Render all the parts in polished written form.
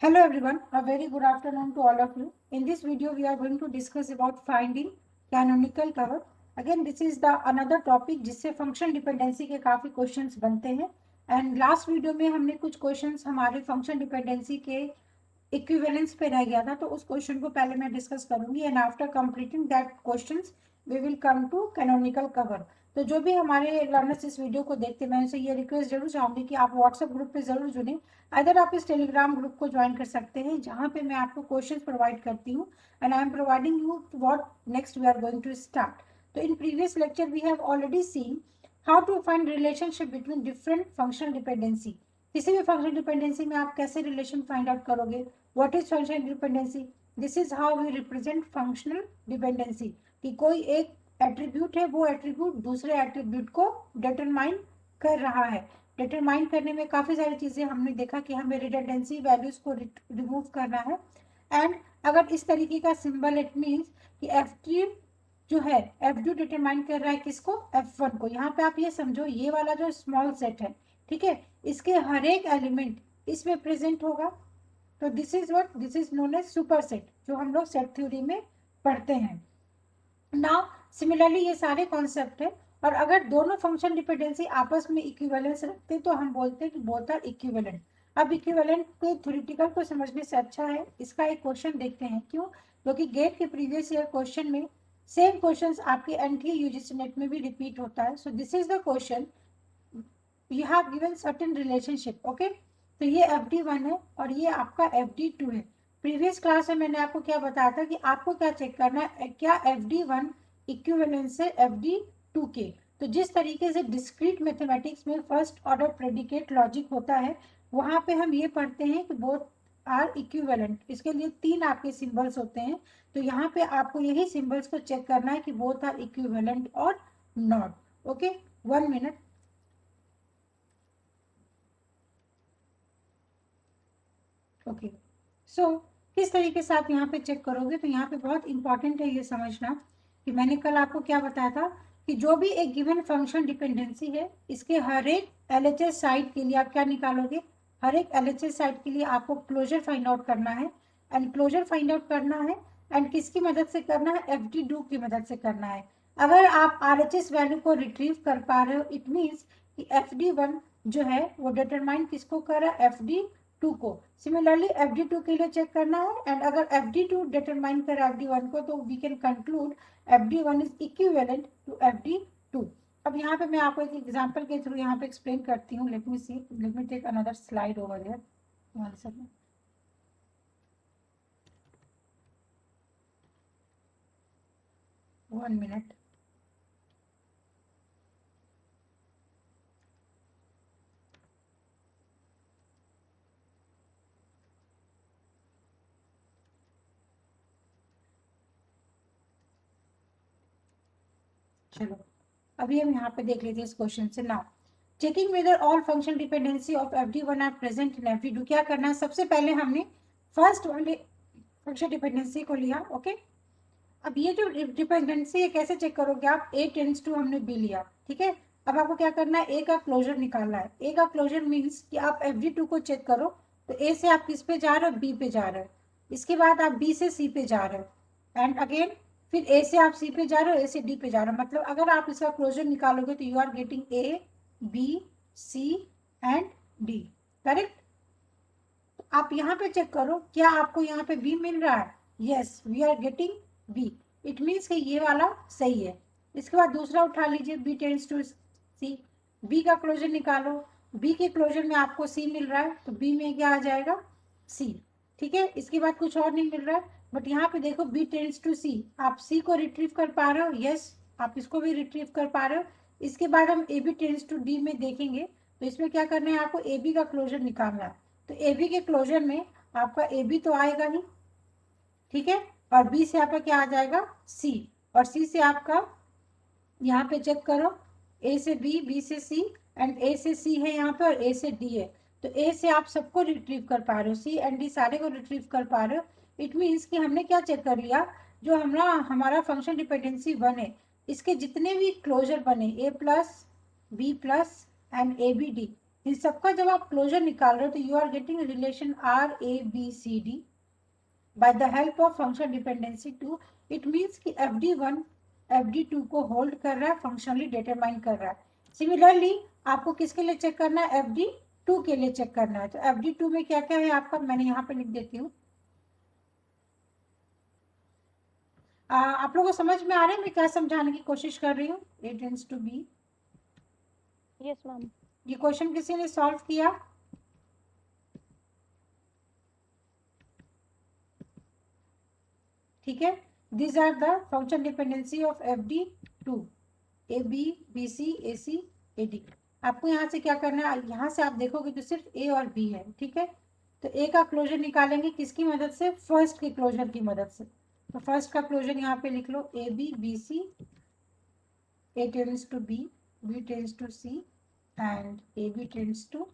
Hello everyone, a very good afternoon to all of you. In this video, we are going to discuss about finding canonical cover. Again, this is the another topic जिससे function dependency के काफी questions बनते हैं. And last video में हमने कुछ questions हमारे function dependency के इक्विवेलेंस पे रह गया था, तो उस क्वेश्चन को पहले मैं डिस्कस करूंगी and after completing that questions we will come to canonical cover. तो जो भी हमारे लर्नर्स इस वीडियो को देखते हैं, मैं उनसे ये रिक्वेस्ट जरूर चाहूंगी कि आप व्हाट्सएप ग्रुप पे जरूर जुड़ें. अदर आप इस टेलीग्राम ग्रुप को ज्वाइन कर सकते हैं जहाँ पे मैं आपको क्वेश्चंस प्रोवाइड करती हूँ and I am providing you what next we are going to start. तो in previous lecture we have already seen how to find relationship between different functional dependency. किसी भी फंक्शनल डिपेंडेंसी में आप कैसे relation find out करोगे. What is functional dependency? This is how we represent functional dependency. कि कोई एक attribute है, वो एट्रीब्यूट दूसरे एट्रीब्यूट को डिटरमाइन कर रहा है. डिटरमाइन करने में काफ़ी सारी चीज़ें हमने देखा कि हमें रिडंडेंसी वैल्यूज़ को रिमूव करना है. एंड अगर इस तरीके का सिंबल इट मीन्स कि F3 जो है F2 डिटरमाइन कर रहा है किसको, F1 को. यहाँ पे आप ये समझो, ये वाला जो स्मॉल सेट है, ठीक है, इसके हर एक एलिमेंट इसमें प्रेजेंट होगा. तो this is known as super set, जो हम लोग सेट थ्योरी में पढ़ते हैं. नाउ सिमिलरली ये सारे कॉन्सेप्ट है, और अगर दोनों फंक्शन डिपेंडेंसी आपस में इक्विवेलेंस रखते हैं तो हम बोलते हैं कि बोथ आर इक्विवेलेंट. अब इक्विवेलेंट के थ्योरेटिकल को समझने से अच्छा है इसका एक क्वेश्चन देखते हैं. क्यों? क्योंकि गेट के प्रीवियस ईयर क्वेश्चन में सेम क्वेश्चन आपके एनटीए यूजीसी नेट में भी रिपीट होता है. So this is the question. You have given certain relationship. Okay, तो ये FD1 है और ये आपका FD2 है. प्रीवियस क्लास में मैंने आपको क्या बताया था कि आपको क्या चेक करना है, क्या FD1 इक्विवेलेंस है FD2 के. तो जिस तरीके से डिस्क्रीट मैथमेटिक्स में फर्स्ट ऑर्डर प्रेडिकेट लॉजिक होता है, वहां पे हम ये पढ़ते हैं कि बोथ आर इक्विवेलेंट. इसके लिए 3 आपके सिंबल्स होते हैं. तो यहाँ पे आपको यही सिंबल्स को चेक करना है कि बोथ आर इक्विवेलेंट और नॉट. Okay, 1 minute. ओके, सो किस तरीके से आप यहाँ पे चेक करोगे. तो यहाँ पे बहुत इंपॉर्टेंट है ये समझना कि मैंने कल आपको क्या बताया था कि जो भी एक गिवन फंक्शन डिपेंडेंसी है, इसके हर एक LHS साइड के लिए आप क्या निकालोगे, हर एक LHS साइड के लिए आपको क्लोजर फाइंड आउट करना है. एंड क्लोजर फाइंड आउट करना है एंड किसकी मदद से करना है, FD2 की मदद से करना है. अगर आप RHS वैल्यू को रिट्रीव कर पा रहे हो, इट मीन्स कि FD1 जो है वो डिटरमाइन किसको कर रहा है, FD2 को. सिमिलरली FD2 के लिए चेक करना है एंड अगर FD2 डिटरमाइन कर FD1 को, तो we can conclude FD1 is equivalent to FD2. अब यहाँ पे मैं आपको एक एग्जांपल के थ्रू यहाँ पे एक्सप्लेन करती हूँ. Let me take another slide over there. 1 second. One minute. चलो अभी हम यहाँ पे देख लेते हैं इस क्वेश्चन से. Now checking whether all function dependency of FD1 are present in FD2. क्या करना है, सबसे पहले हमने फर्स्ट वाले फंक्शन डिपेंडेंसी को लिया. ओके, अब ये जो डिपेंडेंसी है कैसे चेक करोगे आप, A टेंड्स टू हमने B लिया, ठीक है. अब आपको क्या करना है, A का क्लोजर निकालना है. A का क्लोजर मीन्स कि आप FD2 को चेक करो, तो A से आप किस पे जा रहे हो, B पे जा रहे हो. इसके बाद आप B से C पे जा रहे हो एंड अगेन फिर A से आप C पे जा रहे हो, A से D पे जा रहे हो. मतलब अगर आप इसका क्लोजर निकालोगे तो you are getting A, B, C and D. Correct. आप यहाँ पे चेक करो, क्या आपको यहाँ पे B मिल रहा है. Yes, we are getting B. It means कि ये वाला सही है. इसके बाद दूसरा उठा लीजिए, B tends to C. B का क्लोजर निकालो. B के क्लोजर में आपको C मिल रहा है, तो B में क्या आ जाएगा, C. ठीक है, इसके बाद कुछ और नहीं मिल रहा है. बट यहाँ पे देखो B टेंड्स टू C, आप C को रिट्रीव कर पा रहे हो. यस, आप इसको भी रिट्रीव कर पा रहे हो. इसके बाद हम AB टेंड्स टू D में देखेंगे, तो इसमें क्या करना है, आपको AB का क्लोजर निकालना है. तो AB के क्लोजर में आपका AB तो आएगा ही, ठीक है, और B से आपका क्या आ जाएगा, C. और C से आपका यहाँ पे चेक करो, A से B, B से C एंड A से C है यहाँ पे और A से D है. तो A से आप सबको रिट्रीव कर पा रहे हो, C एंड D सारे को रिट्रीव कर पा रहे हो. इट मीन्स कि हमने क्या चेक कर लिया, जो हमारा फंक्शन डिपेंडेंसी 1 है, इसके जितने भी क्लोजर बने A plus B plus and ABD, इन सबका जब आप क्लोजर निकाल रहे हो तो you are getting relation R A B C D by the help of function dependency 2. it means कि fd1 fd2 को होल्ड कर रहा है, फंक्शनली डिटरमाइन कर रहा है। सिमिलरली आपको किसके लिए चेक करना है, fd2 के लिए चेक करना है। तो fd2 में क्या क्या है आपका, मैंने यहाँ पे लिख देती हूँ। आप लोगों को समझ में आ रहा है मैं क्या समझाने की कोशिश कर रही हूँ? a tends to b। Yes ma'am. ये क्वेश्चन किसी ने सॉल्व किया? ठीक है, these are the function dependency of fd2, a b b c a c a d। आपको यहाँ से क्या करना है, यहाँ से आप देखोगे तो सिर्फ a और b है। ठीक है, तो a का क्लोजर निकालेंगे किसकी मदद से, फर्स्ट के क्लोजर की मदद से। तो फर्स्ट का क्लोजर यहाँ पे लिख लो, a b b c, a tends to b, b tends to c and a b tends to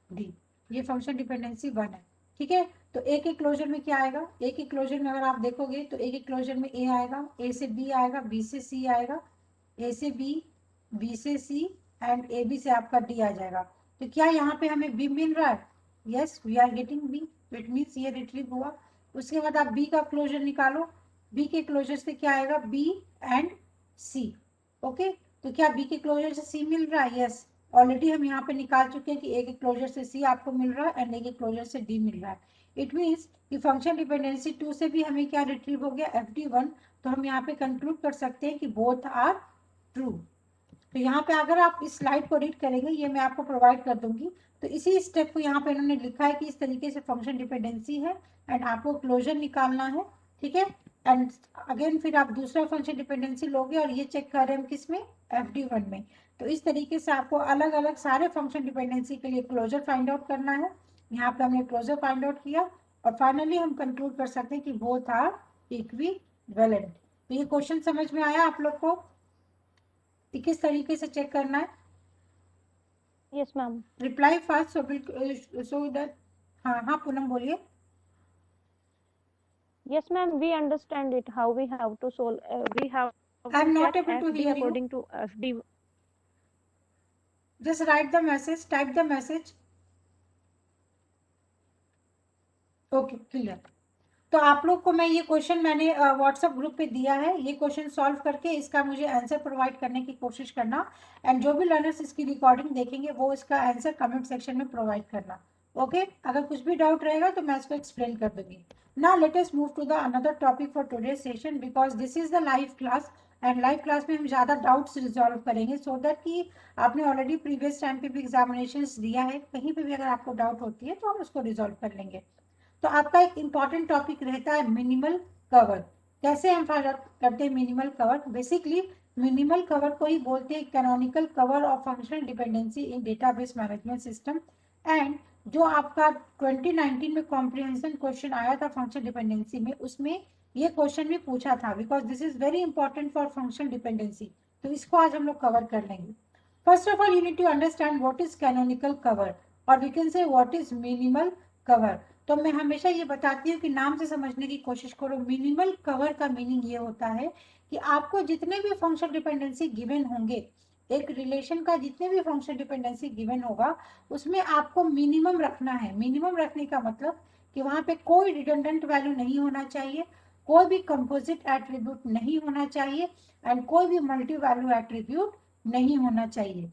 d। ये फंक्शन डिपेंडेंसी 1 है। ठीक है, तो ए के क्लोजर में क्या आएगा, ए के क्लोजर में अगर आप देखोगे तो ए के क्लोजर में ए आएगा, ए से बी आएगा, बी से सी आएगा, ए से बी, बी से सी एंड ए बी से आपका डी आ जाएगा। तो क्या यहाँ पे हमें बी मिल रहा है? Yes, we are getting B, it means ये रिट्रीव हुआ। उसके बाद आप बी का क्लोजर निकालो, बी के क्लोजर से क्या आएगा, बी एंड सी। ओके, तो क्या बी के क्लोजर से सी मिल रहा है? यस, ऑलरेडी हम यहाँ पे निकाल चुके हैं कि ए के क्लोजर से सी आपको मिल रहा है एंड ए के क्लोजर से डी मिल रहा है। इट मीन्स कि फंक्शन डिपेंडेंसी 2 से भी हमें क्या रिट्रीव हो गया, fd1। तो हम यहाँ पे कंक्लूड कर सकते हैं कि बोथ आर ट्रू। तो यहाँ पे अगर आप इस स्लाइड को रीड करेंगे, ये मैं आपको प्रोवाइड कर दूंगी, तो इसी स्टेप को यहाँ पे इन्होंने लिखा है कि इस तरीके से फंक्शन डिपेंडेंसी है एंड आपको क्लोजर निकालना है। ठीक है, एंड अगेन फिर आप दूसरा फंक्शन डिपेंडेंसी लोगे और ये चेक कर रहे हैं किस में, fd1 में। तो इस तरीके से आपको अलग अलग सारे फंक्शन डिपेंडेंसी के लिए क्लोजर फाइंड आउट करना है। यहाँ पे हमने क्लोजर फाइंड आउट किया और फाइनली हम कंक्लूड कर सकते हैं कि बोथ आर इक्विवेलेंट। तो ये क्वेश्चन समझ में आया आप लोग को कि किस तरीके से चेक करना है? Yes ma'am. Reply fast so that. हाँ हाँ पूनम बोलिए। Yes, ma'am. We understand it. How we have to solve. We have I am to not check able to FD hear you. according to FD. Just write the message, type the message. Okay, clear. तो आप लोग को मैं ये question मैंने WhatsApp group पे दिया है, ये क्वेश्चन सॉल्व करके इसका मुझे आंसर प्रोवाइड करने की कोशिश करना एंड जो भी लर्नर्स इसकी रिकॉर्डिंग देखेंगे वो इसका आंसर कमेंट सेक्शन में प्रोवाइड करना। ओके, अगर कुछ भी डाउट रहेगा तो मैं इसको एक्सप्लेन कर दूंगी। Now let us move to the another topic for today session, because this is the live class and live class में हम ज़्यादा डाउट्स रिजॉल्व करेंगे, सो दैट कि आपने ऑलरेडी प्रीवियस टाइम पे भी एग्जामिनेशन दिया है, कहीं पे भी अगर आपको डाउट होती है तो हम उसको रिजॉल्व कर लेंगे। तो आपका एक इम्पॉर्टेंट टॉपिक रहता है मिनिमल कवर। कैसे हम फाइंड आउट करते हैं minimal cover? Basically minimal cover को ही बोलते हैं canonical cover of functional dependency in database management system. And जो आपका 2019 में कॉम्प्रिहेंशन क्वेश्चन आया था फंक्शन डिपेंडेंसी में, उसमें ये क्वेश्चन भी पूछा था, because this is very important for function dependency. तो इसको आज हम लोग कवर कर लेंगे। First of all you need to understand what is canonical cover और we can say what is minimal cover. तो मैं हमेशा ये बताती हूँ कि नाम से समझने की कोशिश करो। मिनिमल कवर का मीनिंग ये होता है कि आपको जितने भी फंक्शन डिपेंडेंसी गिवन होंगे, एक रिलेशन का जितने भी फंक्शन डिपेंडेंसी गिवन होगा उसमें आपको मिनिमम रखना है। मिनिमम रखने का मतलब कि वहाँ पे कोई रिडंडेंट वैल्यू नहीं होना चाहिए, कोई भी कंपोजिट एट्रीब्यूट नहीं होना चाहिए एंड कोई भी मल्टी वैल्यू एट्रीब्यूट नहीं होना चाहिए।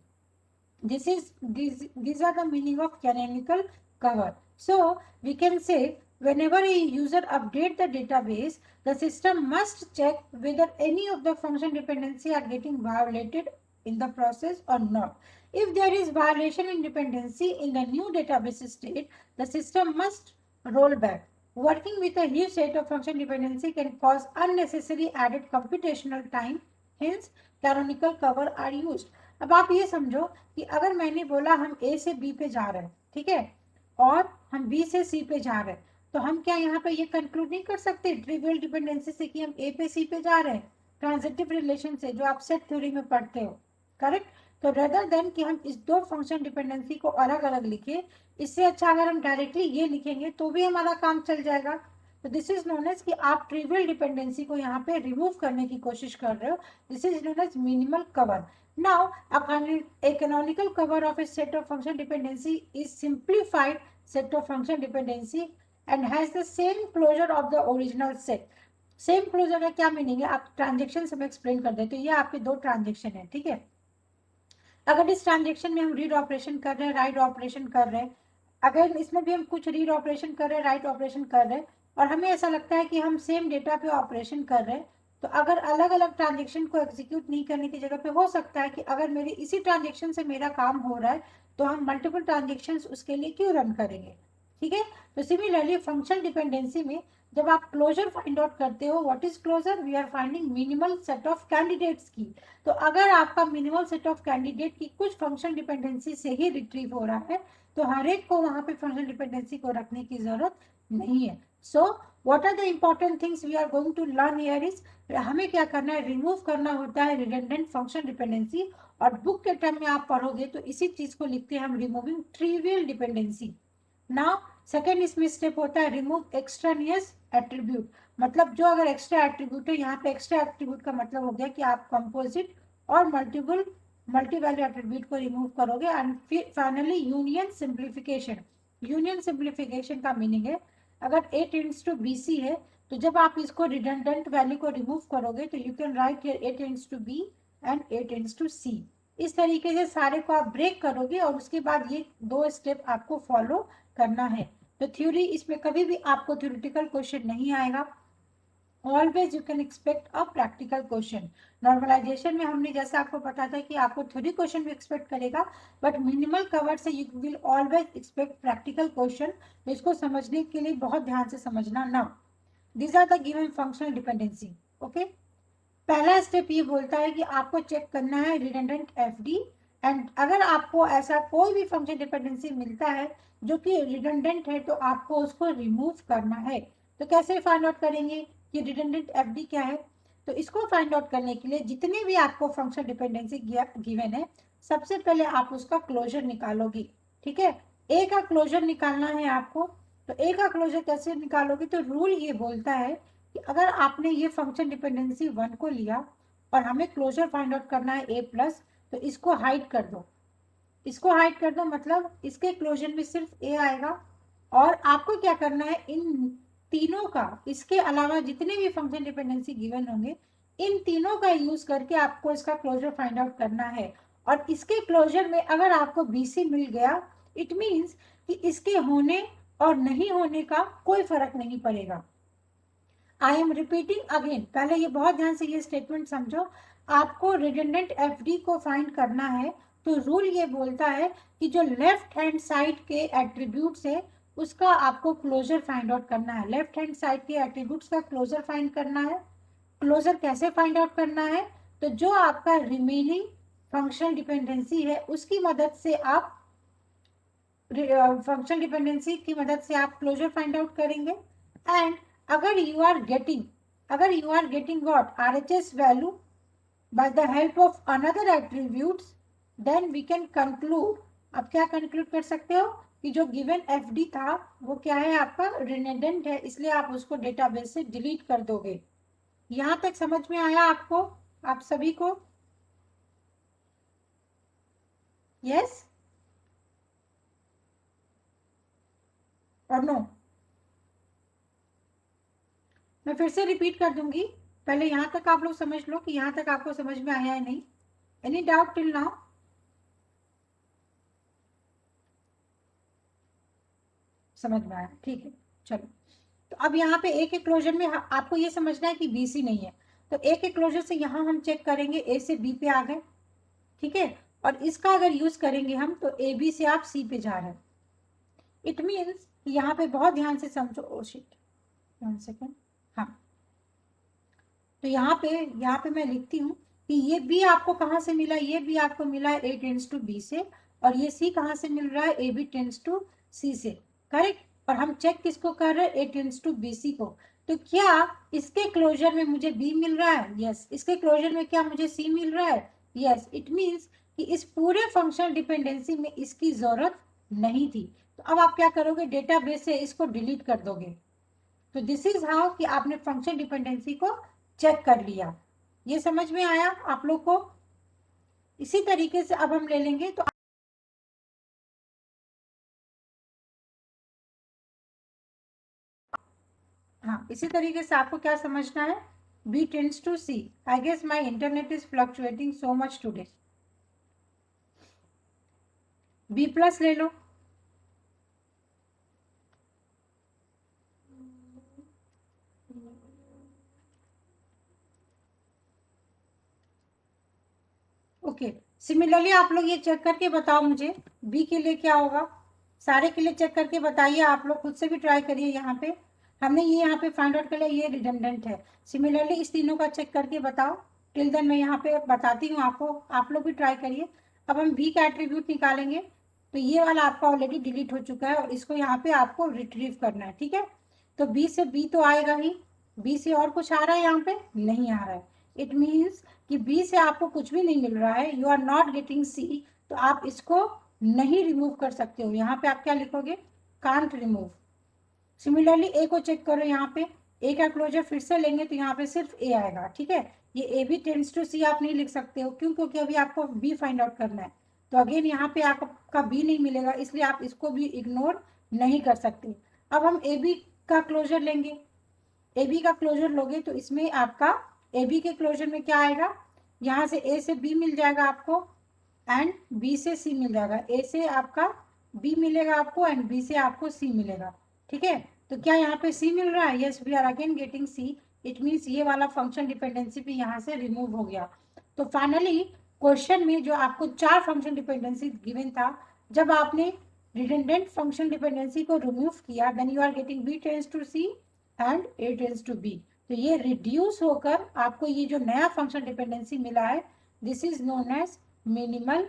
These are the meaning of canonical cover. So we can say whenever a user update the database, the system must check whether any of the function dependency are getting violated in the process or not. If there is violation in dependency in the new database state, the system must roll back. Working with a huge set of function dependency can cause unnecessary added computational time. Hence, canonical cover are used. अब आप ये समझो कि अगर मैंने बोला हम ए से बी पे जा रहे हैं, ठीक है, और हम बी से सी पे जा रहे हैं, तो हम क्या यहाँ पे ये कंक्लूड नहीं कर सकते ट्रिवियल डिपेंडेंसी से कि हम ए पे सी पे जा रहे हैं, ट्रांजिटिव रिलेशन से जो आप सेट थ्योरी में पढ़ते हो, करेक्ट? तो रेदर देन कि हम इस दो फंक्शन डिपेंडेंसी को अलग अलग लिखे, इससे अच्छा अगर हम डायरेक्टली ये लिखेंगे तो भी हमारा काम चल जाएगा। तो दिस इज नोन एज कि आप ट्रिवियल डिपेंडेंसी को यहाँ पे रिमूव करने की कोशिश कर रहे हो, this is known as minimal cover. Now, a canonical cover of a set of function dependency is simplified set of function dependency and has the same closure of the original set. Same closure का क्या meaning है, आप transaction सब explain कर देते, तो ये आपके दो ट्रांजेक्शन है, ठीक है। अगर इस ट्रांजेक्शन में हम रीड ऑपरेशन कर रहे हैं, राइट ऑपरेशन कर रहे हैं, अगर इसमें भी हम कुछ रीड ऑपरेशन कर रहे हैं, राइट ऑपरेशन कर रहे हैं, और हमें ऐसा लगता है कि हम सेम डेटा पे ऑपरेशन कर रहे हैं, तो अगर अलग अलग ट्रांजेक्शन को एग्जीक्यूट नहीं करने की जगह पे हो सकता है कि अगर मेरे इसी ट्रांजेक्शन से मेरा काम हो रहा है तो हम मल्टीपल ट्रांजेक्शन उसके लिए क्यों रन करेंगे, ठीक है। तो सिमिलरली फंक्शन डिपेंडेंसी में जब आप क्लोजर फाइंड आउट करते हो, what is closure, we are finding minimal set of candidates की। तो अगर आपका मिनिमल सेट ऑफ कैंडिडेट की कुछ फंक्शन डिपेंडेंसी से ही रिट्रीव हो रहा है तो हर एक को वहां पे फंक्शन डिपेंडेंसी को रखने की जरूरत नहीं है। So what are the important things we are going to learn here is, हमें क्या करना है, रिमूव करना होता है रिडंडेंट फंक्शन डिपेंडेंसी, और बुक के टर्म में आप पढ़ोगे तो इसी चीज को लिखते हैं हम removing trivial dependency. Now second इसमें स्टेप होता है रिमूव एक्सट्रानियस एट्रीब्यूट, मतलब जो अगर एक्स्ट्रा एट्रीब्यूट है, यहाँ पे एक्स्ट्रा एट्रीब्यूट का मतलब हो गया कि आप कंपोजिट और मल्टी वैल्यू एट्रीब्यूट को रिमूव करोगे। एंड फिर finally union simplification. Union simplification का मीनिंग है अगर a टेंड्स टू bc है तो जब आप इसको रिडंडेंट वैल्यू को रिमूव करोगे तो you can write here a tends to b and a tends to c। इस तरीके से सारे को आप ब्रेक करोगे और उसके बाद ये दो स्टेप आपको फॉलो करना है। तो थ्योरी इसमें कभी भी आपको थ्योरेटिकल क्वेश्चन नहीं आएगा, always you can expect a practical question. Normalisation में हमने जैसा आपको पता था कि आपको थ्योरी क्वेश्चन भी एक्सपेक्ट करेगा, बट मिनिमल कवर से you will always expect practical question. तो इसको समझने के लिए बहुत ध्यान से समझना। Now this are the given functional dependency, okay. पहला स्टेप ये बोलता है कि आपको चेक करना है रिडंडेंट एफडी, एंड अगर आपको ऐसा कोई भी फंक्शन डिपेंडेंसी मिलता है जो कि रिडंडेंट है तो आपको उसको रिमूव करना है। तो कैसे फाइंड आउट करेंगे कि रिडंडेंट एफडी क्या है, तो इसको फाइंड आउट करने के लिए जितने भी आपको फंक्शन डिपेंडेंसी गिवन है सबसे पहले आप उसका क्लोजर निकालोगे, ठीक है। ए का क्लोजर निकालना है आपको। तो ए का क्लोजर कैसे निकालोगे, तो रूल ये बोलता है कि अगर आपने ये फंक्शन डिपेंडेंसी 1 को लिया और हमें क्लोजर फाइंड आउट करना है a प्लस, तो इसको हाइड कर दो, इसको हाइड कर दो, मतलब इसके क्लोजर में सिर्फ a आएगा। और आपको क्या करना है, इन तीनों का, इसके अलावा जितने भी फंक्शन डिपेंडेंसी गिवन होंगे इन तीनों का यूज करके आपको इसका क्लोजर फाइंड आउट करना है। और इसके क्लोजर में अगर आपको bc मिल गया, इट मीन्स कि इसके होने और नहीं होने का कोई फर्क नहीं पड़ेगा। आई एम रिपीटिंग अगेन, पहले ये बहुत ध्यान से ये स्टेटमेंट समझो। आपको रिडंडेंट एफडी को फाइंड करना है तो रूल ये बोलता है कि जो लेफ्ट हैंड साइड के एट्रीब्यूट्स है उसका आपको क्लोजर फाइंड आउट करना है। लेफ्ट हैंड साइड के एट्रीब्यूट्स का क्लोजर फाइंड करना है। क्लोजर कैसे फाइंड आउट करना है, तो जो आपका रिमेनिंग फंक्शनल डिपेंडेंसी है उसकी मदद से आप फंक्शनल डिपेंडेंसी की मदद से आप क्लोजर फाइंड आउट करेंगे। एंड अगर you are getting what RHS value by the help of another attributes, then we can conclude, अब क्या कंक्लूड कर सकते हो कि जो गिवन FD था वो क्या है, आपका रिडंडेंट है, इसलिए आप उसको डेटाबेस से डिलीट कर दोगे। यहां तक समझ में आया आपको, आप सभी को? यस और नो? मैं फिर से रिपीट कर दूंगी, पहले यहां तक आप लोग समझ लो कि यहां तक आपको समझ में आया है नहीं। Any doubt till now? समझ में आया, ठीक है। चलो, तो अब यहाँ पे ए के क्लोजर में आपको ये समझना है कि BC नहीं है, तो ए के क्लोजर से यहाँ हम चेक करेंगे ए से बी पे आ गए, ठीक है। और इसका अगर यूज करेंगे हम तो ए बी से आप सी पे जा रहे हैं। इट मीन्स यहाँ पे बहुत ध्यान से समझो। Oh shit, 1 second. हाँ, तो यहाँ पे मैं लिखती हूँ कि ये बी आपको कहाँ से मिला, ये बी आपको मिला है ए टेंड्स टू बी से, और ये सी कहाँ से मिल रहा है, ए बी टेंड्स टू सी से, करेक्ट। और हम चेक किसको कर रहे हैं, ए टेंड्स टू बी सी को। तो क्या इसके क्लोजर में मुझे बी मिल रहा है, यस। इसके क्लोजर में क्या मुझे सी मिल रहा है, यस। इट मीन्स कि इस पूरे फंक्शनल डिपेंडेंसी में इसकी जरूरत नहीं थी। तो अब आप क्या करोगे, डेटाबेस से इसको डिलीट कर दोगे। तो दिस इज हाउ कि आपने फंक्शन डिपेंडेंसी को चेक कर लिया। ये समझ में आया आप लोग को? इसी तरीके से अब हम ले लेंगे तो हाँ, इसी तरीके से आपको क्या समझना है, B tends to C. I guess my internet is fluctuating so much today. B plus ले लो, ओके। सिमिलरली आप लोग ये चेक करके बताओ मुझे बी के लिए क्या होगा, सारे के लिए चेक करके बताइए, आप लोग खुद से भी ट्राई करिए। यहाँ पे हमने ये यहाँ पे फाइंड आउट कर लिया, ये रिडंडेंट है। सिमिलरली इस तीनों का चेक करके बताओ। टिल देन मैं यहाँ पे बताती हूँ आपको, आप लोग भी ट्राई करिए। अब हम बी का एट्रीब्यूट निकालेंगे, तो ये वाला आपका ऑलरेडी डिलीट हो चुका है और इसको यहाँ पे आपको रिट्रीव करना है, ठीक है। तो बी से बी तो आएगा ही, बी से और कुछ आ रहा है यहाँ पे, नहीं आ रहा है। इट मीन्स कि बी से आपको कुछ भी नहीं मिल रहा है, यू आर नॉट गेटिंग सी, तो आप इसको नहीं रिमूव कर सकते हो। यहाँ पे आप क्या लिखोगे, कांट रिमूव। सिमिलरली ए को चेक करो, यहाँ पे ए का क्लोजर फिर से लेंगे तो यहाँ पे सिर्फ ए आएगा, ठीक है। ये ए बी टेंड्स टू सी आप नहीं लिख सकते हो, क्यों, क्योंकि अभी आपको बी फाइंड आउट करना है। तो अगेन यहाँ पे आपका बी नहीं मिलेगा, इसलिए आप इसको भी इग्नोर नहीं कर सकते। अब हम ए बी का क्लोजर लेंगे, ए बी का क्लोजर लोगे तो इसमें आपका ए बी के क्लोजर में क्या आएगा, यहाँ से ए से बी मिल जाएगा आपको एंड बी से सी मिल जाएगा। ए से आपका बी मिलेगा आपको एंड बी से आपको सी मिलेगा, ठीक है। तो क्या यहाँ पे सी मिल रहा है, yes we are again getting C. It means ये वाला फंक्शन डिपेंडेंसी भी यहाँ से रिमूव हो गया। तो फाइनली क्वेश्चन में जो आपको 4 फंक्शन डिपेंडेंसी गिवन था, जब आपने रिडंडेंट फंक्शन डिपेंडेंसी को रिमूव किया, then you are getting B tends to C and A tends to B. तो ये रिड्यूस होकर आपको ये जो नया फंक्शन डिपेंडेंसी मिला है, this is known as minimal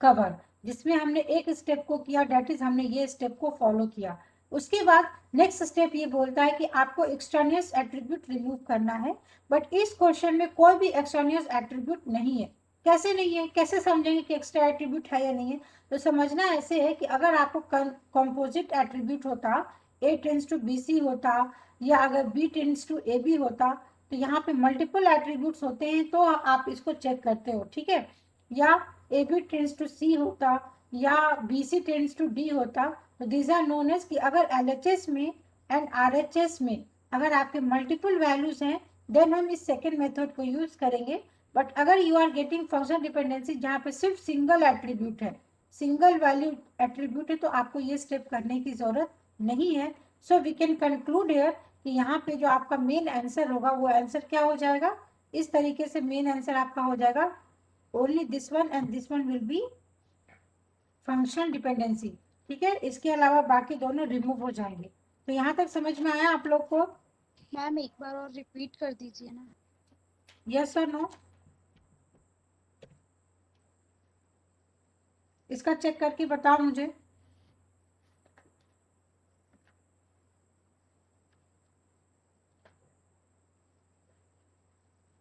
cover, जिसमें हमने एक स्टेप को किया, डेट इज हमने ये स्टेप को फॉलो किया। उसके बाद नेक्स्ट स्टेप ये बोलता है कि आपको एक्सटर्नियस एट्रीब्यूट रिमूव करना है, बट इस क्वेश्चन में कोई भी एक्सटर्नियस एट्रीब्यूट नहीं है। कैसे नहीं है, कैसे समझेंगे कि एक्स्ट्रा एट्रीब्यूट है या नहीं है, तो समझना ऐसे है कि अगर आपको कंपोजिट एट्रीब्यूट होता, A tends to B C होता, या अगर B tends to A B होता, तो यहाँ पे मल्टीपल एट्रीब्यूट्स होते हैं तो आप इसको चेक करते हो, ठीक है। या A B tends to C होता, या B C tends to D होता, तो दीज आर नोन एज कि अगर LHS में एंड RHS में अगर आपके मल्टीपल वैल्यूज हैं, देन हम इस सेकेंड मेथड को यूज करेंगे। बट अगर you are getting function dependency जहाँ पे सिर्फ सिंगल एट्रीब्यूट है, सिंगल वैल्यू एट्रीब्यूट है, तो आपको ये स्टेप करने की जरूरत नहीं है। So we can conclude here कि यहाँ पे जो आपका मेन आंसर होगा वो आंसर क्या हो जाएगा, इस तरीके से मेन आंसर आपका हो जाएगा, only this one and this one will be functional dependency, ठीक है। इसके अलावा बाकी दोनों रिमूव हो जाएंगे। तो यहाँ तक समझ में आया आप लोग को? मैम एक बार और रिपीट कर दीजिए ना। यस और नो? इसका चेक करके बताओ मुझे।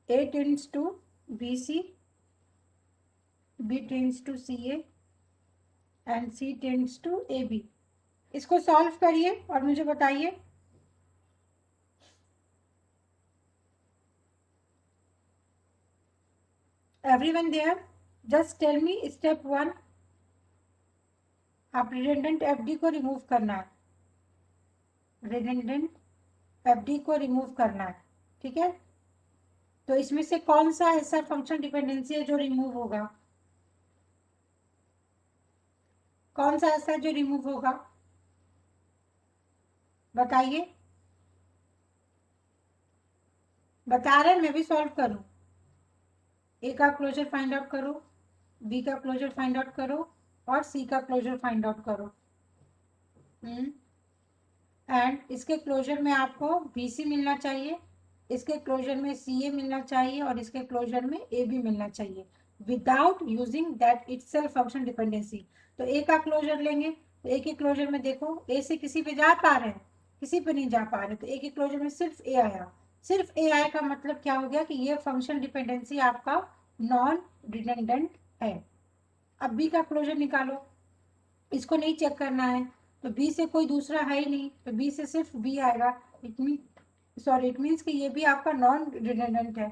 A tends to B C, B tends to C A and C tends to A B. इसको सॉल्व करिए और मुझे बताइए। Everyone there, just tell me step 1, आप रिडंडेंट एफडी को रिमूव करना है, रिडंडेंट एफडी को रिमूव करना है, ठीक है। तो इसमें से कौन सा ऐसा फंक्शन डिपेंडेंसी है जो रिमूव होगा, कौन सा ऐसा जो रिमूव होगा, बताइए। बता रहे हैं, मैं भी सॉल्व करूं। ए का क्लोजर फाइंड आउट करो, बी का क्लोजर फाइंड आउट करो और सी का क्लोजर फाइंड आउट करो। एंड इसके क्लोजर में आपको बी सी मिलना चाहिए, इसके क्लोजर में सी ए मिलना चाहिए और इसके क्लोजर में ए बी मिलना चाहिए, without using that itself function dependency. तो ए का क्लोजर लेंगे, तो ए के क्लोजर में देखो ए से किसी पे जा पा रहे हैं, किसी पे नहीं जा पा रहे, तो ए के क्लोजर में सिर्फ ए आया। सिर्फ ए आया का मतलब क्या हो गया कि ये फंक्शन डिपेंडेंसी आपका नॉन रिडंडेंट है। अब बी का क्लोजर निकालो, इसको नहीं चेक करना है, तो बी से कोई दूसरा है ही नहीं, तो बी से सिर्फ बी आएगा। इट मीन्स कि ये भी आपका नॉन रिडंडेंट है।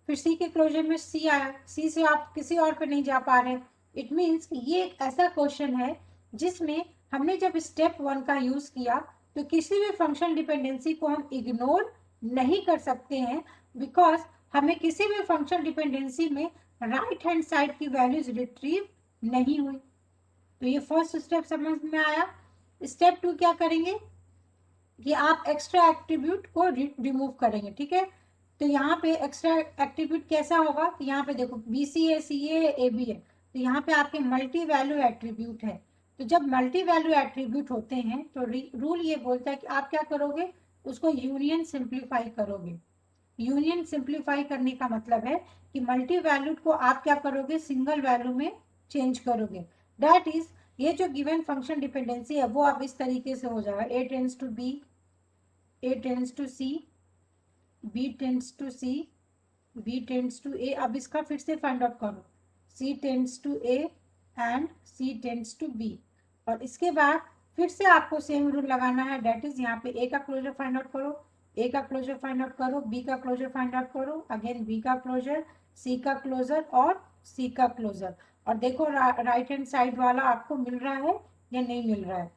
फिर सी के क्लोजर में सी आया, सी से आप किसी और पे नहीं जा पा रहे। इट मीन्स ये एक ऐसा क्वेश्चन है जिसमें हमने जब स्टेप 1 का यूज किया तो किसी भी फंक्शन डिपेंडेंसी को हम इग्नोर नहीं कर सकते हैं, बिकॉज हमें किसी भी फंक्शन डिपेंडेंसी में राइट हैंड साइड की वैल्यूज रिट्रीव नहीं हुई। तो ये फर्स्ट स्टेप समझ में आया। स्टेप 2 क्या करेंगे कि आप एक्स्ट्रा एट्रीब्यूट को रिमूव करेंगे, ठीक है। तो यहाँ पे एक्स्ट्रा एट्रीब्यूट कैसा होगा, यहाँ पे देखो बी सी है, सी ए बी है, तो यहाँ पे आपके मल्टी वैल्यू एट्रीब्यूट है। तो जब मल्टी वैल्यू एट्रीब्यूट होते हैं तो रूल ये बोलता है कि आप क्या करोगे, उसको यूनियन सिंप्लीफाई करोगे। यूनियन सिंप्लीफाई करने का मतलब है कि मल्टी वैल्यूड को आप क्या करोगे, सिंगल वैल्यू में चेंज करोगे। दैट इज ये जो गिवन फंक्शन डिपेंडेंसी है वो अब इस तरीके से हो जाएगा, A tends to B, A tends to C, B tends to C, B tends to A. अब इसका फिर से फाइंड आउट करो, C tends to A and C tends to B. और इसके बाद फिर से आपको सेम रूल लगाना है, डेट इज यहाँ पे ए का क्लोजर फाइंड आउट करो, ए का क्लोजर फाइंड आउट करो, बी का क्लोजर फाइंड आउट करो, अगेन बी का क्लोजर, सी का क्लोजर और सी का क्लोजर। और देखो राइट हैंड साइड वाला आपको मिल रहा है या नहीं मिल रहा है,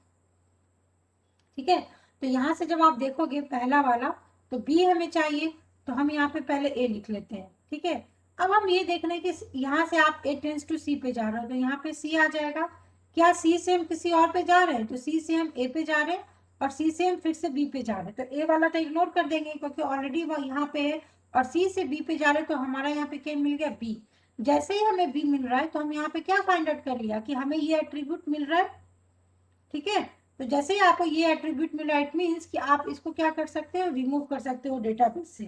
ठीक है। तो यहाँ से जब आप देखोगे पहला वाला, तो बी हमें चाहिए, तो हम यहाँ पे पहले ए लिख लेते हैं, ठीक है। अब हम ये देख रहे हैं कि यहाँ से आप ए टेंस टू सी पे जा रहे हो तो यहाँ पे सी आ जाएगा। क्या सी से हम किसी और पे जा रहे हैं, तो सी से हम ए पे जा रहे हैं और सी से हम फिर से बी पे जा रहे हैं, तो ए वाला तो इग्नोर कर देंगे क्योंकि ऑलरेडी वो यहाँ पे है। और सी से बी पे जा रहे हैं तो हमारा यहाँ पे क्या मिल गया, बी। जैसे ही हमें बी मिल रहा है तो हम यहाँ पे क्या फाइंड आउट कर लिया कि हमें ये एट्रीब्यूट मिल रहा है, ठीक है। तो जैसे ही आपको ये एट्रीब्यूट मिला इट मीन्स कि आप इसको क्या कर सकते हो, रिमूव कर सकते हो डेटाबेस से।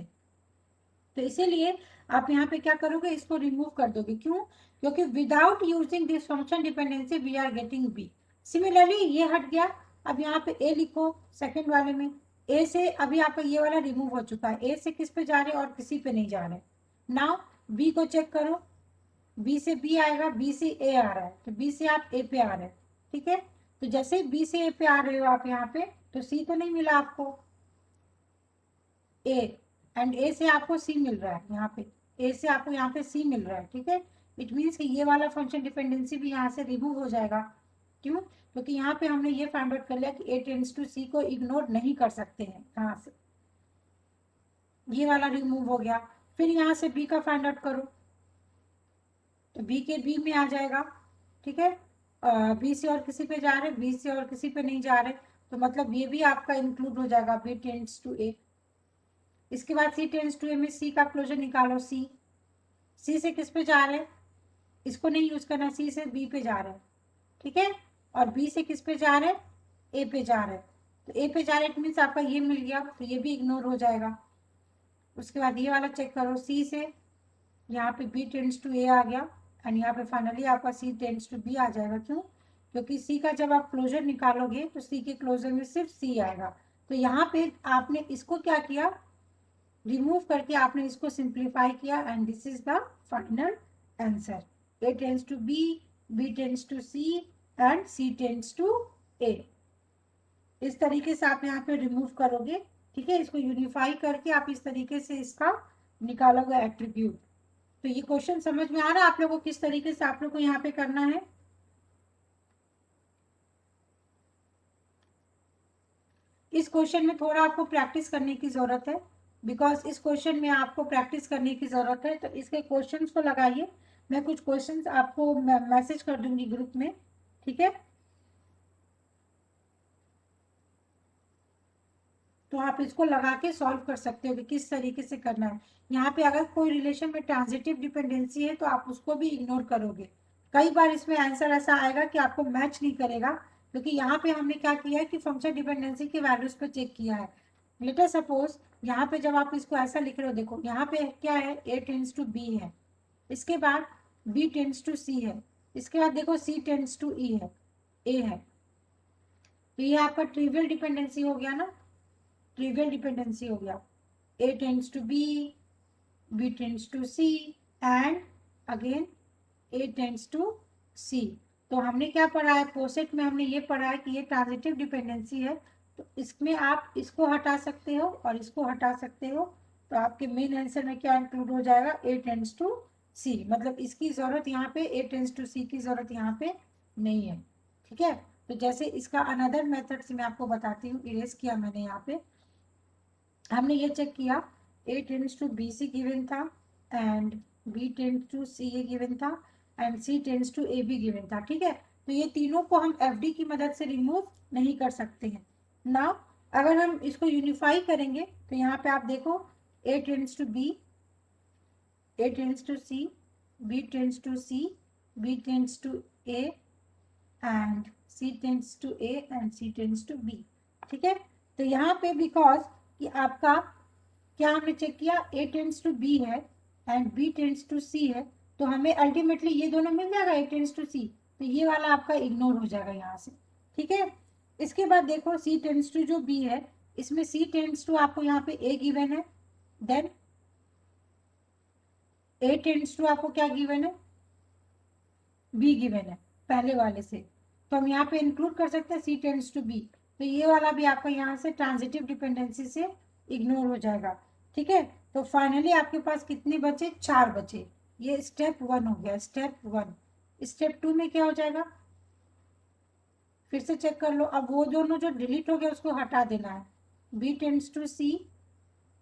तो इसीलिए आप यहाँ पे क्या करोगे, इसको रिमूव कर दोगे। क्यों, क्योंकि without using this function dependency we are getting B. Similarly ये हट गया, अब यहाँ पे ए लिखो सेकेंड वाले में, ए से अभी आपका ये वाला रिमूव हो चुका है, ए से किस पे जा रहे और किसी पे नहीं जा रहे। नाउ बी को चेक करो, बी से बी आएगा, बी से ए आ रहा है, तो बी से आप ए पे आ रहे हैं, ठीक है। तो जैसे ही बी से ए पे आ रहे हो आप यहाँ पे, तो सी तो नहीं मिला आपको, ए, एंड ए से आपको सी मिल रहा है, यहाँ पे ए से आपको यहाँ पे सी मिल रहा है, ठीक है। इट मीन्स कि ये वाला फंक्शन डिपेंडेंसी भी यहाँ से रिमूव हो जाएगा। क्यों, क्योंकि यहाँ पे हमने ये फाइंड आउट कर लिया कि ए टेंड्स टू सी को इग्नोर नहीं कर सकते हैं, यहाँ से ये वाला रिमूव हो गया। फिर यहाँ से बी का फाइंड आउट करो, तो बी के बी में आ जाएगा, ठीक है। बी से और किसी पे जा रहे, बी से और किसी पे नहीं जा रहे, तो मतलब ये भी आपका इंक्लूड हो जाएगा, बी टेंड्स टू ए। इसके बाद सी टेंड्स टू ए में सी का क्लोजर निकालो, सी, सी से किस पे जा रहे, इसको नहीं यूज करना, सी से बी पे जा रहे हैं, ठीक है। और बी से किस पे जा रहे, ए पे जा रहे हैं, तो ए पे जा रहे इट मीन्स आपका ये मिल गया, तो ये भी इग्नोर हो जाएगा। उसके बाद ये वाला चेक करो, सी से यहाँ पे बी टेंड्स टू ए आ गया, एंड यहाँ पे फाइनली आपका सी टेंड्स टू बी आ जाएगा। क्यों, क्योंकि सी का जब आप क्लोजर निकालोगे तो सी के क्लोजर में सिर्फ सी आएगा। तो यहाँ पे आपने इसको क्या किया, रिमूव करके आपने इसको सिंप्लीफाई किया, and this is the final answer, A tends to B, B tends to C and C tends to A. इस तरीके से आप यहाँ पे रिमूव करोगे, ठीक है। इसको यूनिफाई करके आप इस तरीके से इसका निकालोगे एट्रीब्यूट। तो ये क्वेश्चन समझ में आ रहा है आप लोगों को किस तरीके से आप लोग को यहाँ पे करना है। इस क्वेश्चन में थोड़ा आपको प्रैक्टिस करने की जरूरत है, बिकॉज इस क्वेश्चन में आपको प्रैक्टिस करने की जरूरत है। तो इसके क्वेश्चंस को लगाइए, मैं कुछ क्वेश्चंस आपको मैसेज कर दूंगी ग्रुप में, ठीक है। तो आप इसको लगा के सॉल्व कर सकते हो कि किस तरीके से करना है। यहाँ पे अगर कोई रिलेशन में ट्रांजिटिव डिपेंडेंसी है तो आप उसको भी इग्नोर करोगे। कई बार इसमें आंसर ऐसा आएगा कि आपको मैच नहीं करेगा, क्योंकि यहाँ पे हमने क्या किया है कि फंक्शन डिपेंडेंसी के वैल्यूज पे चेक किया है। लेट अस सपोज यहाँ पे जब आप इसको ऐसा लिख रहे हो, देखो यहाँ पे क्या है, ए टेंड्स टू बी है, इसके बाद बी टेंड्स टू सी है, इसके बाद देखो सी टेंड्स टू ई है, ए है। तो ये आपका ट्रिवियल डिपेंडेंसी हो गया ना, ट्रिवियल डिपेंडेंसी हो गया, A tends to B, B tends to C and again A tends to C. तो हमने क्या पढ़ा है, पोसेट में हमने ये पढ़ा है कि ये ट्रांजिटिव डिपेंडेंसी है, तो इसमें आप इसको हटा सकते हो और इसको हटा सकते हो, तो आपके मेन आंसर में क्या इंक्लूड हो जाएगा, A टेंड्स टू C, मतलब इसकी जरूरत यहाँ पे A टेंड्स टू C की जरूरत यहाँ पे नहीं है, ठीक है। तो जैसे इसका अनदर मेथड से मैं आपको बताती हूँ, इरेज किया मैंने यहाँ पे, हमने ये चेक किया A tends to BC given था and B tends to CA given था and C tends to AB given था, ठीक है। तो ये तीनों को हम FD की मदद से रिमूव नहीं कर सकते हैं ना। अगर हम इसको यूनिफाई करेंगे तो यहाँ पे आप देखो A tends to B, A tends to C, B tends to C, B tends to A and C tends to A and C tends to B, ठीक है। तो यहाँ पे बिकॉज कि आपका क्या हमने चेक किया, A टेंड्स टू B है and B tends to C है, तो हमें अल्टीमेटली ये दोनों मिल जाएगा A टेंड्स टू C, तो ये वाला आपका इग्नोर हो जाएगा यहाँ से, ठीक है। इसके बाद देखो C टेंड्स टू जो B है, इसमें C टेंड्स टू आपको यहाँ पे A गिवन है, देन A टेंड्स टू आपको क्या गिवन है, B गिवन है पहले वाले से, तो हम यहाँ पे इंक्लूड कर सकते हैं C टेंड्स टू B, तो ये वाला भी आपका यहाँ से ट्रांजिटिव डिपेंडेंसी से इग्नोर हो जाएगा, ठीक है। तो फाइनली आपके पास कितने बचे, 4 बचे। ये स्टेप 1 हो गया, स्टेप 1। स्टेप 2 में क्या हो जाएगा, फिर से चेक कर लो। अब वो दोनों जो डिलीट हो गया उसको हटा देना है, B tends to C,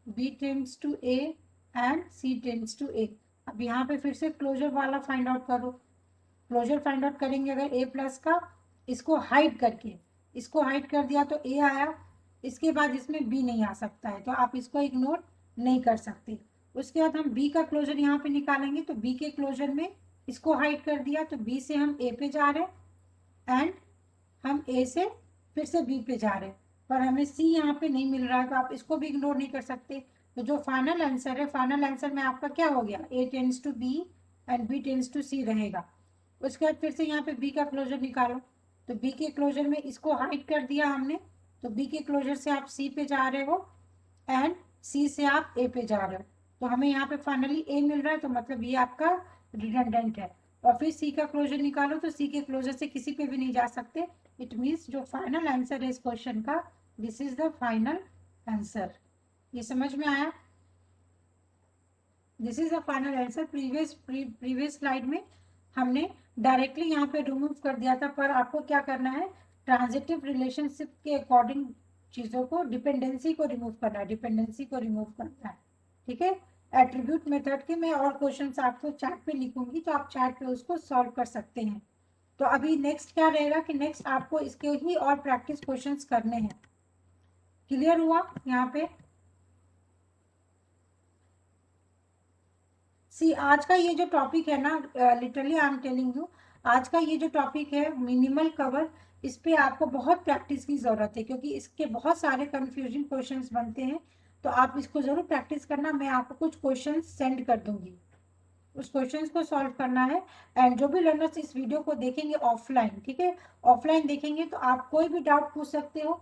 B tends to A and C tends to A। अब यहाँ पे फिर से क्लोजर वाला फाइंड आउट करो, क्लोजर फाइंड आउट करेंगे अगर A प्लस का, इसको हाइड करके, इसको हाइड कर दिया तो A आया, इसके बाद इसमें B नहीं आ सकता है, तो आप इसको इग्नोर नहीं कर सकते। उसके बाद हम B का क्लोजर यहाँ पे निकालेंगे, तो B के क्लोजर में इसको हाइड कर दिया, तो B से हम A पे जा रहे हैं एंड हम A से फिर से B पे जा रहे हैं, पर हमें C यहाँ पे नहीं मिल रहा है, तो आप इसको भी इग्नोर नहीं कर सकते। तो जो फाइनल आंसर है, फाइनल आंसर में आपका क्या हो गया, A tends to B and B tends to C रहेगा। उसके बाद फिर से यहाँ पे B का क्लोजर निकालो, तो B के क्लोजर में इसको हाइड कर दिया हमने, तो B के क्लोजर से आप C पे जा रहे हो एंड C से आप A पे जा रहे हो, तो हमें यहाँ पे फाइनली A मिल रहा है, तो मतलब ये आपका रिडंडेंट है। और फिर C का क्लोजर निकालो, तो C के क्लोजर से किसी पे भी नहीं जा सकते। इट मीन्स जो फाइनल आंसर है इस क्वेश्चन का, this is the final answer. ये समझ में आया, this is the final answer. Previous slide में हमने डायरेक्टली यहाँ पे रिमूव कर दिया था, पर आपको क्या करना है, ट्रांजिटिव रिलेशनशिप के अकॉर्डिंग चीज़ों को, डिपेंडेंसी को रिमूव करना है, डिपेंडेंसी को रिमूव करना है, ठीक है। एट्रीब्यूट मेथड के मैं और क्वेश्चंस आपको चैट पे लिखूंगी, तो आप चैट पे उसको सॉल्व कर सकते हैं। तो अभी नेक्स्ट क्या रहेगा कि नेक्स्ट आपको इसके ही और प्रैक्टिस क्वेश्चंस करने हैं। क्लियर हुआ यहाँ पे? सी आज का ये जो टॉपिक है ना, literally I am telling you, आज का ये जो टॉपिक है मिनिमल कवर, इस पे आपको बहुत प्रैक्टिस की ज़रूरत है, क्योंकि इसके बहुत सारे कंफ्यूजिंग क्वेश्चंस बनते हैं, तो आप इसको ज़रूर प्रैक्टिस करना। मैं आपको कुछ क्वेश्चंस सेंड कर दूंगी, उस क्वेश्चंस को सॉल्व करना है। एंड जो भी लर्नर्स इस वीडियो को देखेंगे ऑफलाइन, ठीक है, ऑफलाइन देखेंगे, तो आप कोई भी डाउट पूछ सकते हो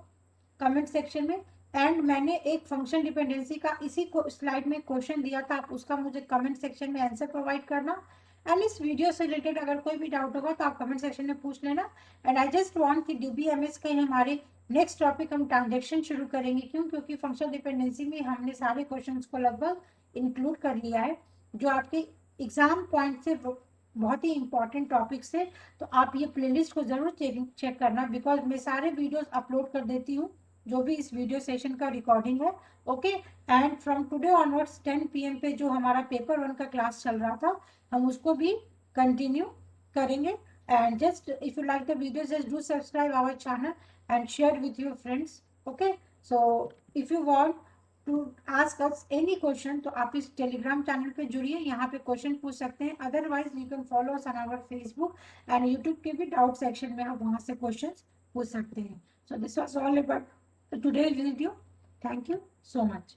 कमेंट सेक्शन में। एंड मैंने एक फंक्शन डिपेंडेंसी का इसी स्लाइड में क्वेश्चन दिया था, आप उसका मुझे कमेंट सेक्शन में आंसर प्रोवाइड करना। एंड इस वीडियो से रिलेटेड अगर कोई भी डाउट होगा तो आप कमेंट सेक्शन में पूछ लेना। एंड आई जस्ट वांट कि DBMS का हमारे नेक्स्ट टॉपिक हम ट्रांजेक्शन शुरू करेंगे, क्यों, क्योंकि फंक्शन डिपेंडेंसी में हमने सारे क्वेश्चन को लगभग इंक्लूड कर लिया है, जो आपके एग्जाम पॉइंट से बहुत ही इंपॉर्टेंट टॉपिक्स है। तो आप ये प्लेलिस्ट को जरूर चेक करना, बिकॉज मैं सारे वीडियोस अपलोड कर देती हूँ, जो भी इस वीडियो सेशन का रिकॉर्डिंग है, okay. And from today onwards 10 PM पे जो हमारा पेपर 1 का क्लास चल रहा था, हम उसको भी कंटिन्यू करेंगे। And just if you like the video, just do subscribe our channel and share with your friends, okay. So if you want to ask us any question, तो आप इस टेलीग्राम चैनल पे जुड़िए, यहाँ पे क्वेश्चन पूछ सकते हैं। Otherwise you can follow us on our Facebook and YouTube के भी डाउट सेक्शन में आप वहाँ से क्वेश्चन पूछ सकते हैं। So this was all about today's video. Thank you so much.